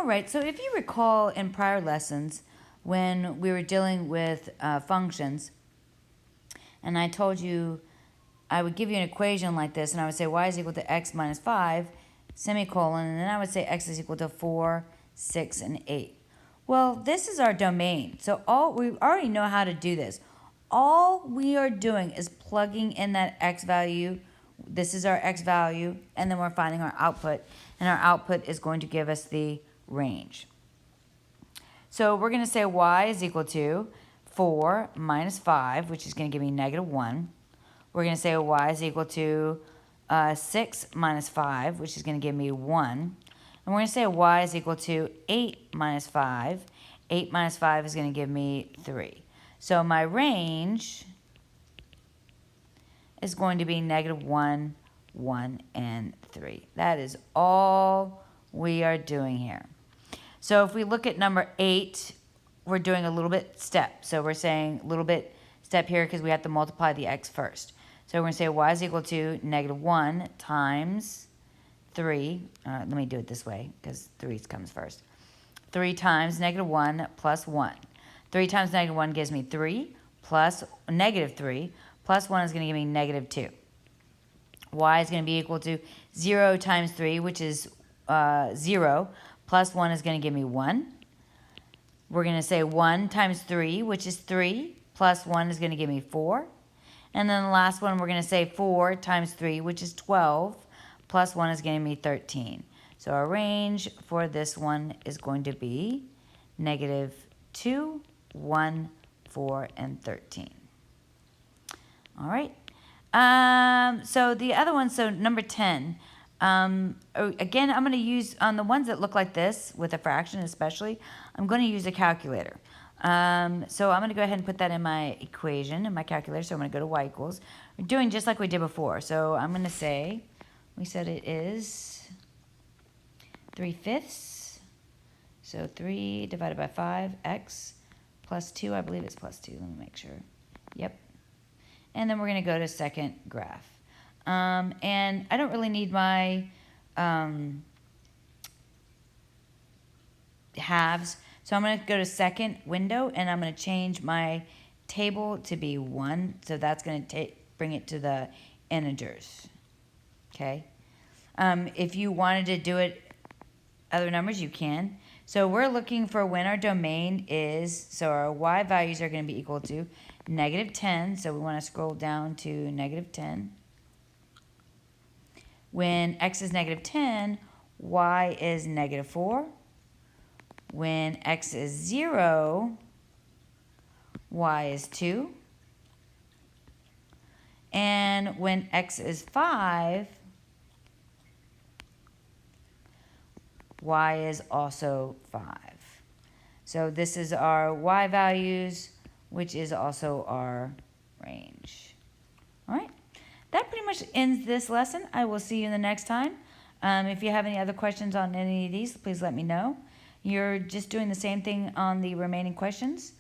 All right, so if you recall in prior lessons when we were dealing with functions, and I told you I would give you an equation like this, and I would say y is equal to x minus 5, semicolon, and then I would say x is equal to 4, 6, and 8. Well, this is our domain, so we already know how to do this. All we are doing is plugging in that x value. This is our x value, and then we're finding our output, and our output is going to give us the range. So we're going to say y is equal to 4 minus 5, which is going to give me negative 1. We're going to say y is equal to 6 minus 5, which is going to give me 1. And we're going to say y is equal to 8 minus 5. 8 minus 5 is going to give me 3. So my range is going to be negative 1, 1, and 3. That is all we are doing here. So if we look at number 8, we're doing a little bit step. So we're saying a little bit step here because we have to multiply the x first. So we're going to say y is equal to negative 1 times 3. Let me do it this way because 3 comes first. 3 times negative 1 plus 1. 3 times negative 1 gives me 3 plus negative 3 plus 1 is going to give me negative 2. Y is going to be equal to 0 times 3, which is 0, plus 1 is going to give me 1. We're going to say 1 times 3, which is 3, plus 1 is going to give me 4. And then the last one, we're going to say 4 times 3, which is 12, plus 1 is going to give me 13. So our range for this one is going to be negative 2, 1, 4, and 13. All right. So the other one, so number 10. Again, I'm going to use, on the ones that look like this, with a fraction especially, I'm going to use a calculator. So I'm going to go ahead and put that in my equation, in my calculator. So I'm going to go to y equals. We're doing just like we did before. So I'm going to say, we said it is 3/5. So 3 divided by 5, x plus 2. I believe it's plus 2. Let me make sure. Yep. And then we're going to go to second graph. And I don't really need my halves. So I'm going to go to second window, and I'm going to change my table to be 1. So that's going to bring it to the integers. Okay. If you wanted to do it other numbers, you can. So we're looking for when our domain is, so our y values are going to be equal to negative 10. So we want to scroll down to negative 10. When x is negative 10, y is negative 4. When x is 0, y is 2. And when x is 5, y is also 5. So this is our y values, which is also our range. All right. That pretty much ends this lesson. I will see you the next time. If you have any other questions on any of these, please let me know. You're just doing the same thing on the remaining questions.